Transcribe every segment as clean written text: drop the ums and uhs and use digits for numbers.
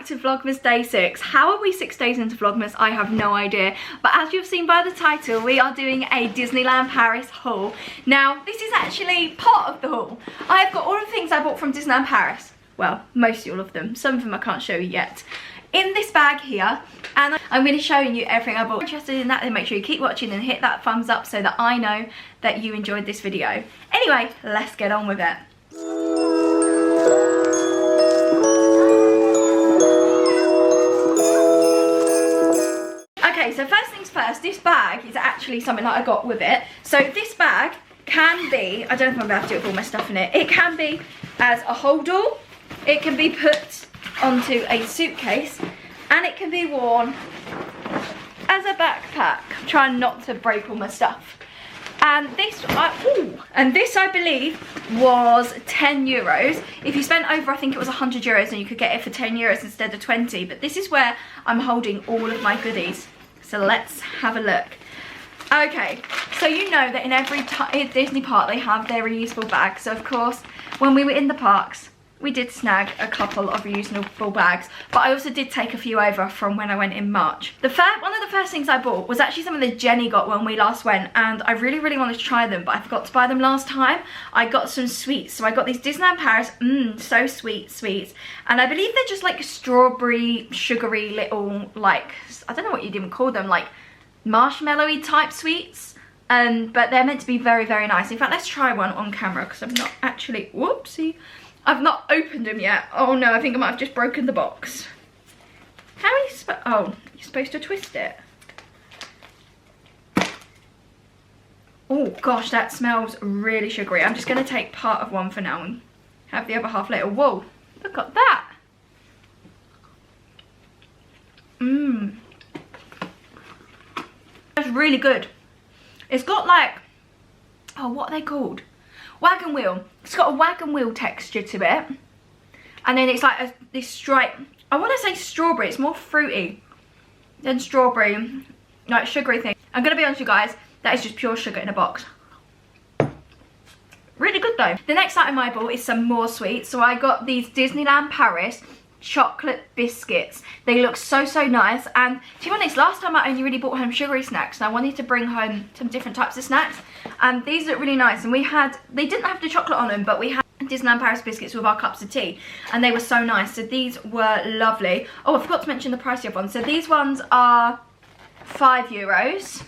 back to Vlogmas day 6. How are we 6 days into Vlogmas? I have no idea. But as you've seen by the title, we are doing a Disneyland Paris haul. Now, this is actually part of the haul. I've got all of the things I bought from Disneyland Paris. Well, mostly all of them. Some of them I can't show you yet. In this bag here, and I'm going to show you everything I bought. If you're interested in that, then make sure you keep watching and hit that thumbs up so that I know that you enjoyed this video. Anyway, let's get on with it. Okay, so first things first, this bag is actually something that I got with it. So this bag can be, I don't know if I'm going to have to do it with all my stuff in it. It can be as a holdall, it can be put onto a suitcase, and it can be worn as a backpack. I'm trying not to break all my stuff. And this, I believe was 10 euros. If you spent over, I think it was 100 euros, and you could get it for 10 euros instead of 20. But this is where I'm holding all of my goodies. So let's have a look. Okay, so you know that in every Disney park they have their reusable bags. So of course, when we were in the parks, we did snag a couple of reusable bags, but I also did take a few over from when I went in March. One of the first things I bought was actually something that Jenny got when we last went, and I really wanted to try them, but I forgot to buy them last time. I got some sweets, so I got these Disneyland Paris, so sweet sweets, and I believe they're just like strawberry, sugary little, like, I don't know what you'd even call them, like marshmallowy type sweets. But they're meant to be very nice. In fact, let's try one on camera, because I've not actually, whoopsie, I've not opened them yet. Oh no, I think I might have just broken the box. How are you oh, you're supposed to twist it. Oh gosh, that smells really sugary. I'm just going to take part of one for now and have the other half later. Whoa, look at that. That's really good. It's got like, oh, what are they called? Wagon wheel. It's got a wagon wheel texture to it, and then it's like this stripe. I want to say strawberry. It's more fruity than strawberry, like sugary thing. I'm gonna be honest with you guys, that is just pure sugar in a box. Really good though. The next item I bought is some more sweets. So I got these Disneyland Paris chocolate biscuits. They look so nice, and to be honest, last time I only really bought home sugary snacks, and I wanted to bring home some different types of snacks, and these look really nice. And they didn't have the chocolate on them, but we had Disneyland Paris biscuits with our cups of tea, and they were so nice. So these were lovely. Oh, I forgot to mention the price of the other ones. So these ones are 5 euros.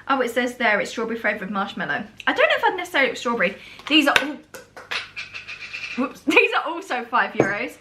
Oh, it says there it's strawberry flavoured marshmallow. I don't know if I'd necessarily look strawberry. These are all, whoops, these are also 5 euros.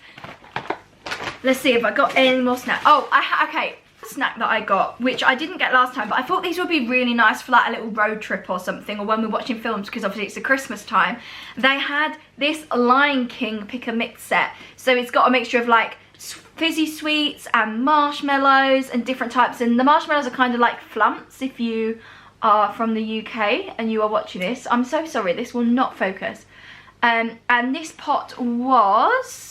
Let's see if I got any more snacks. Oh, okay, snack that I got, which I didn't get last time, but I thought these would be really nice for like a little road trip or something, or when we're watching films, because obviously it's the Christmas time. They had this Lion King pick a mix set. So it's got a mixture of like fizzy sweets and marshmallows and different types, and the marshmallows are kind of like flumps if you are from the UK and you are watching this. I'm so sorry, this will not focus. And this pot was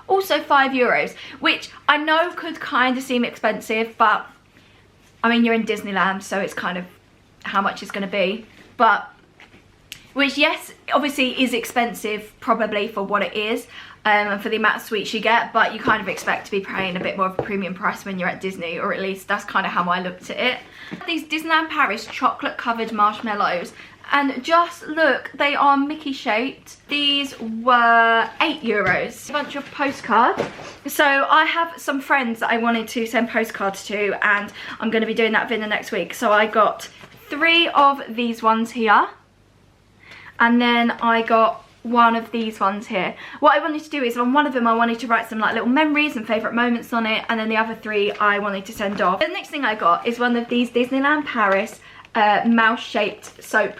also 5 euros, which I know could kind of seem expensive, but I mean, you're in Disneyland, so it's kind of how much it's going to be. But which, yes, obviously is expensive probably for what it is, and for the amount of sweets you get, but you kind of expect to be paying a bit more of a premium price when you're at Disney, or at least that's kind of how I looked at it. These Disneyland Paris chocolate covered marshmallows, and just look, they are Mickey shaped. These were 8 euros. A bunch of postcards. So I have some friends that I wanted to send postcards to, and I'm going to be doing that video next week. So I got 3 of these ones here, and then I got 1 of these ones here. What I wanted to do is on one of them I wanted to write some like little memories and favourite moments on it, and then the other 3 I wanted to send off. The next thing I got is one of these Disneyland Paris mouse shaped soap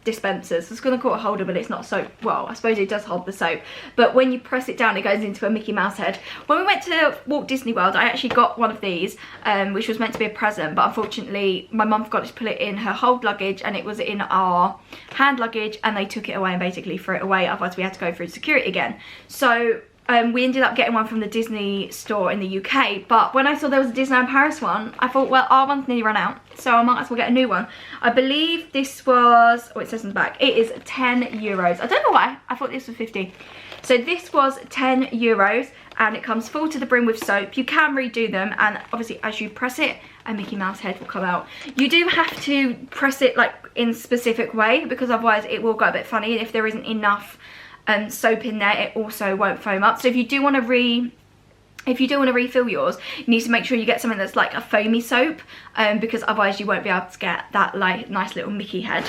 dispensers. I was going to call it a holder, but it's not soap. Well, I suppose it does hold the soap, but when you press it down it goes into a Mickey Mouse head. When we went to Walt Disney World, I actually got one of these, which was meant to be a present, but unfortunately my mum forgot to put it in her hold luggage, and it was in our hand luggage, and they took it away and basically threw it away, otherwise we had to go through security again. So we ended up getting one from the Disney store in the UK, but when I saw there was a Disneyland Paris one, I thought, well, our one's nearly run out, so I might as well get a new one. I believe this was, oh, it says on the back, it is 10 euros. I don't know why, I thought this was 50. So this was 10 euros, and it comes full to the brim with soap. You can redo them, and obviously as you press it, a Mickey Mouse head will come out. You do have to press it like in a specific way, because otherwise it will go a bit funny, and if there isn't enough soap in there, it also won't foam up. So if you do want to refill yours, you need to make sure you get something that's like a foamy soap, because otherwise you won't be able to get that like nice little Mickey head.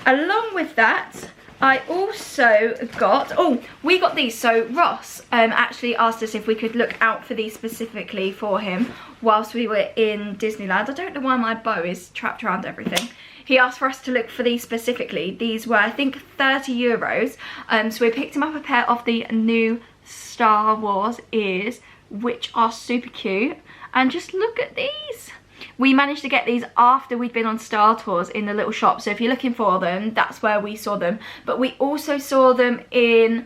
Along with that, I also got, we got these. So Ross actually asked us if we could look out for these specifically for him whilst we were in Disneyland. I don't know why my bow is trapped around everything. He asked for us to look for these specifically. These were, I think, 30 euros. So we picked him up a pair of the new Star Wars ears, which are super cute. And just look at these. We managed to get these after we'd been on Star Tours in the little shop. So if you're looking for them, that's where we saw them. But we also saw them in,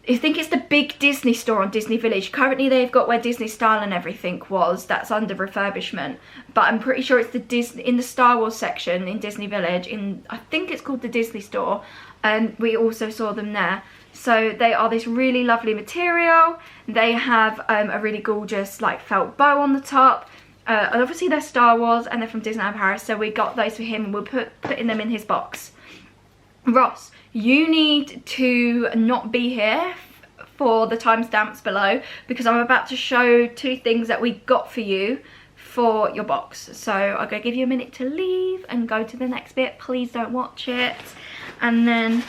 I think it's the big Disney store on Disney Village. Currently they've got where Disney Style and everything was. That's under refurbishment. But I'm pretty sure it's the Disney, in the Star Wars section in Disney Village. In, I think it's called the Disney store. And we also saw them there. So they are this really lovely material. They have a really gorgeous like felt bow on the top. And obviously they're Star Wars and they're from Disneyland Paris. So we got those for him and we're putting them in his box. Ross, you need to not be here for the timestamps below, because I'm about to show 2 things that we got for you for your box. So I'm going to give you a minute to leave and go to the next bit. Please don't watch it. And then,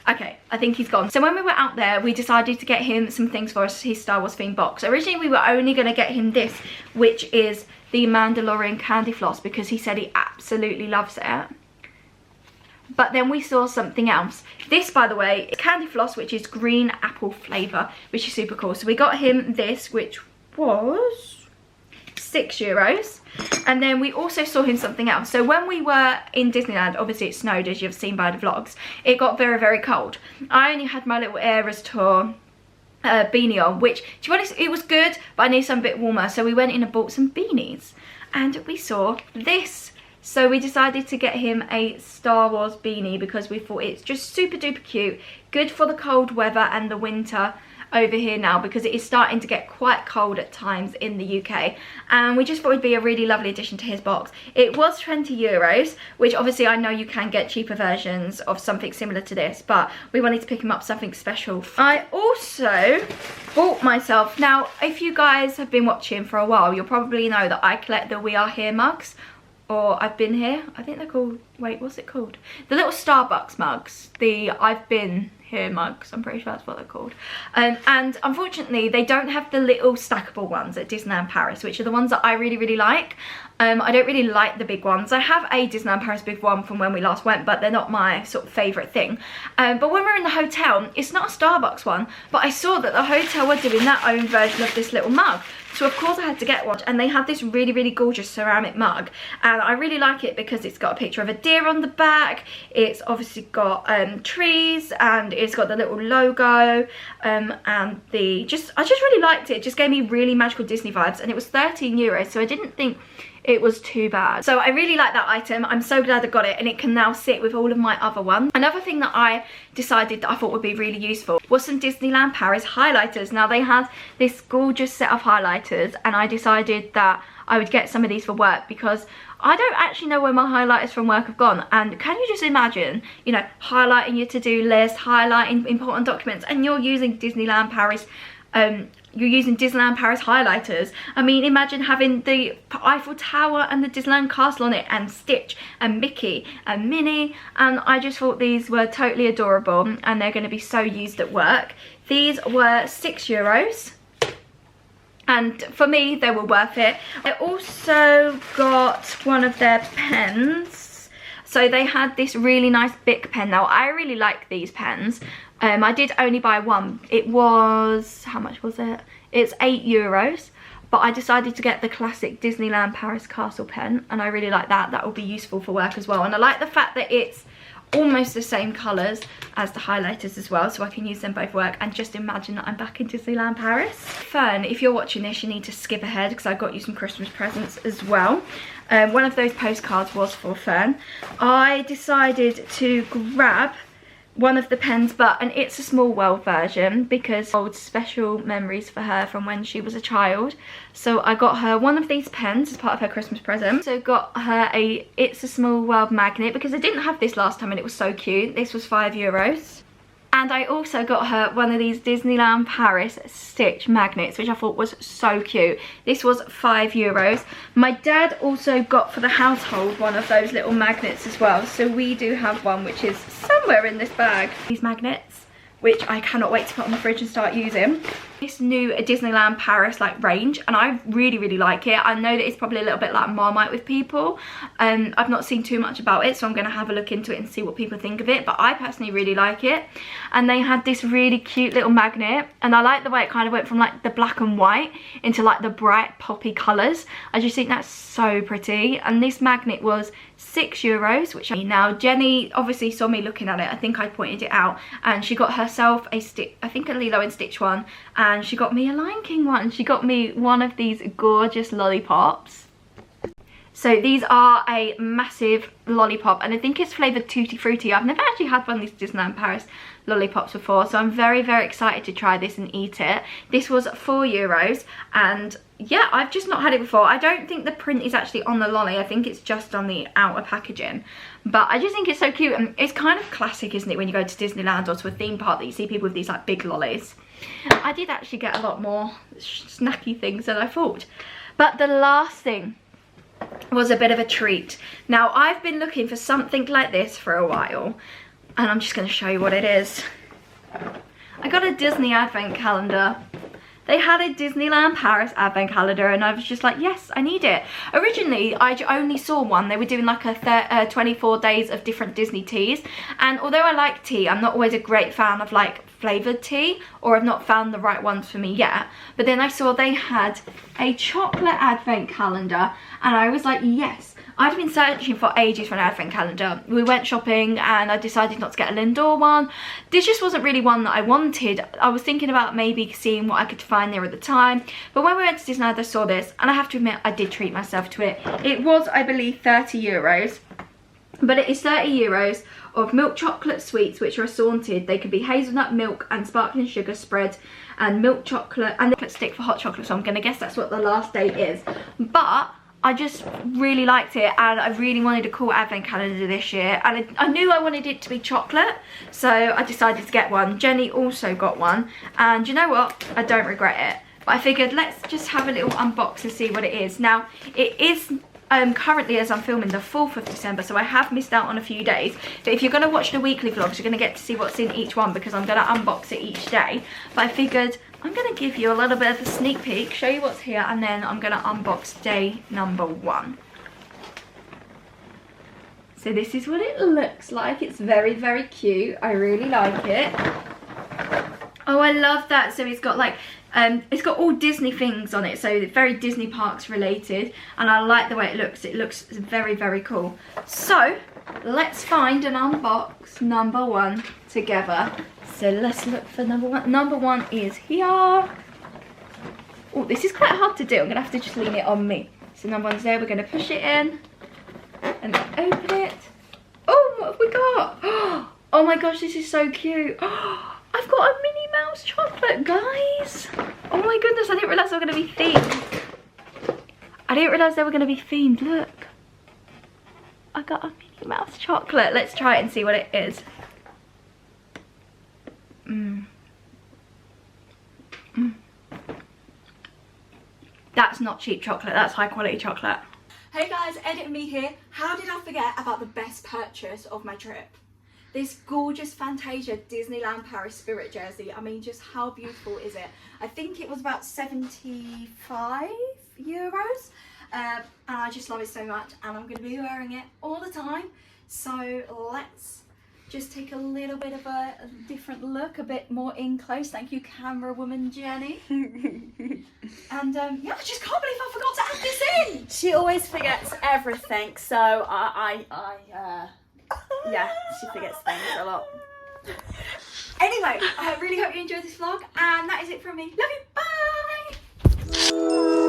okay, I think he's gone. So when we were out there, we decided to get him some things for his Star Wars themed box. Originally, we were only going to get him this, which is the Mandalorian candy floss, because he said he absolutely loves it. But then we saw something else. This, by the way, is candy floss, which is green apple flavour, which is super cool. So we got him this, which was 6 euros. And then we also saw him something else. So when we were in Disneyland, obviously it snowed, as you've seen by the vlogs. It got very, very cold. I only had my little Eras Tour beanie on, which, to be honest, it was good, but I need something a bit warmer. So we went in and bought some beanies. And we saw this. So we decided to get him a Star Wars beanie because we thought it's just super duper cute. Good for the cold weather and the winter over here now, because it is starting to get quite cold at times in the UK, and we just thought it'd be a really lovely addition to his box. It was 20 euros, which obviously I know you can get cheaper versions of something similar to this, but we wanted to pick him up something special. I also bought myself, now if you guys have been watching for a while, you'll probably know that I collect the We Are Here mugs, or I've Been Here, I think they're called, wait, what's it called? The little Starbucks mugs, the I've Been Here mugs, I'm pretty sure that's what they're called. And unfortunately, they don't have the little stackable ones at Disneyland Paris, which are the ones that I really, really like. I don't really like the big ones. I have a Disneyland Paris big one from when we last went, but they're not my sort of favourite thing. But when we were in the hotel, it's not a Starbucks one, but I saw that the hotel were doing their own version of this little mug. So of course I had to get one, and they have this really, really gorgeous ceramic mug, and I really like it because it's got a picture of a deer on the back. It's obviously got trees, and it's got the little logo, and I just really liked it. It just gave me really magical Disney vibes, and it was 13 euros, so I didn't think it was too bad. So I really like that item. I'm so glad I got it, and it can now sit with all of my other ones. Another thing that I decided that I thought would be really useful was some Disneyland Paris highlighters. Now they had this gorgeous set of highlighters, and I decided that I would get some of these for work because I don't actually know where my highlighters from work have gone. And can you just imagine, you know, highlighting your to-do list, highlighting important documents, and you're using Disneyland Paris highlighters. I mean, imagine having the Eiffel Tower and the Disneyland Castle on it, and Stitch and Mickey and Minnie, and I just thought these were totally adorable, and they're going to be so used at work. These were 6 euros. And for me, they were worth it. I also got one of their pens. So they had this really nice Bic pen. Now, I really like these pens. I did only buy one. It was, how much was it? It's 8 euros. But I decided to get the classic Disneyland Paris Castle pen. And I really like that. That will be useful for work as well. And I like the fact that it's almost the same colours as the highlighters as well, so I can use them both work. And just imagine that I'm back in Disneyland Paris. Fern, if you're watching this, you need to skip ahead because I got you some Christmas presents as well. One of those postcards was for Fern. I decided to grab one of the pens, but an It's a Small World version, because I hold special memories for her from when she was a child. So I got her one of these pens as part of her Christmas present. So got her a It's a Small World magnet, because I didn't have this last time and it was so cute. This was €5. And I also got her one of these Disneyland Paris stitch magnets, which I thought was so cute. This was €5. My dad also got for the household one of those little magnets as well. So we do have one which is somewhere in this bag. These magnets, which I cannot wait to put on the fridge and start using. This new Disneyland Paris like range, and I really like it. I know that it's probably a little bit like Marmite with people, and I've not seen too much about it, so I'm going to have a look into it and see what people think of it, but I personally really like it. And they had this really cute little magnet, and I like the way it kind of went from like the black and white into like the bright poppy colours. I just think that's so pretty. And this magnet was €6, which now Jenny obviously saw me looking at it. I think I pointed it out, and she got herself a stick, I think a Lilo and Stitch one, and she got me a Lion King one. She got me one of these gorgeous lollipops. So these are a massive lollipop, and I think it's flavoured Tutti Frutti. I've never actually had one of these Disneyland Paris lollipops before, so I'm very excited to try this and eat it. This was €4, and yeah, I've just not had it before. I don't think the print is actually on the lolly. I think it's just on the outer packaging, but I just think it's so cute. And it's kind of classic, isn't it, when you go to Disneyland or to a theme park, that you see people with these like big lollies. I did actually get a lot more snacky things than I thought. But the last thing was a bit of a treat. Now, I've been looking for something like this for a while, and I'm just going to show you what it is. I got a Disney advent calendar. They had a Disneyland Paris advent calendar, and I was just like, yes, I need it. Originally, I only saw one. They were doing like a 24 days of different Disney teas, and although I like tea, I'm not always a great fan of like flavoured tea, or I've not found the right ones for me yet. But then I saw they had a chocolate advent calendar, and I was like, yes. I'd been searching for ages for an advent calendar. We went shopping and I decided not to get a Lindor one. This just wasn't really one that I wanted. I was thinking about maybe seeing what I could find there at the time. But when we went to Disneyland, I saw this, and I have to admit, I did treat myself to it. It was, I believe, €30. But it is €30 of milk chocolate sweets, which are assorted. They could be hazelnut milk and sparkling sugar spread, and milk chocolate and the stick for hot chocolate. So I'm going to guess that's what the last date is. But I just really liked it, and I really wanted a cool advent calendar this year, and I knew I wanted it to be chocolate, so I decided to get one. Jenny also got one, and you know what? I don't regret it. But I figured let's just have a little unbox and see what it is. Now, it is currently, as I'm filming, the 4th of December, so I have missed out on a few days. But if you're going to watch the weekly vlogs, you're going to get to see what's in each one, because I'm going to unbox it each day. But I figured I'm going to give you a little bit of a sneak peek, show you what's here, and then I'm going to unbox day number 1. So this is what it looks like. It's very cute. I really like it. Oh, I love that. So it's got like it's got all Disney things on it, so very Disney parks related, and I like the way it looks. It looks very cool. So let's find and unbox number 1 together. So let's look for number 1. Number 1 is here. Oh, this is quite hard to do. I'm gonna have to just lean it on me. So number 1's there. We're gonna push it in and open it. Oh, what have we got? Oh my gosh, this is so cute. I've got a Minnie Mouse chocolate, guys. Oh my goodness, I didn't realise they were going to be themed. I didn't realise they were going to be themed. Look. I got a Minnie Mouse chocolate. Let's try it and see what it is. That's not cheap chocolate. That's high quality chocolate. Hey guys, Edit Me here. How did I forget about the best purchase of my trip? This gorgeous Fantasia Disneyland Paris Spirit jersey. I mean, just how beautiful is it? I think it was about €75. And I just love it so much, and I'm going to be wearing it all the time. So let's just take a little bit of a different look, a bit more in close. Thank you, camera woman Jenny. And yeah, I just can't believe I forgot to add this in. She always forgets everything, so yeah, she forgets things a lot. Anyway, I really hope you enjoyed this vlog, and that is it from me. Love you, bye!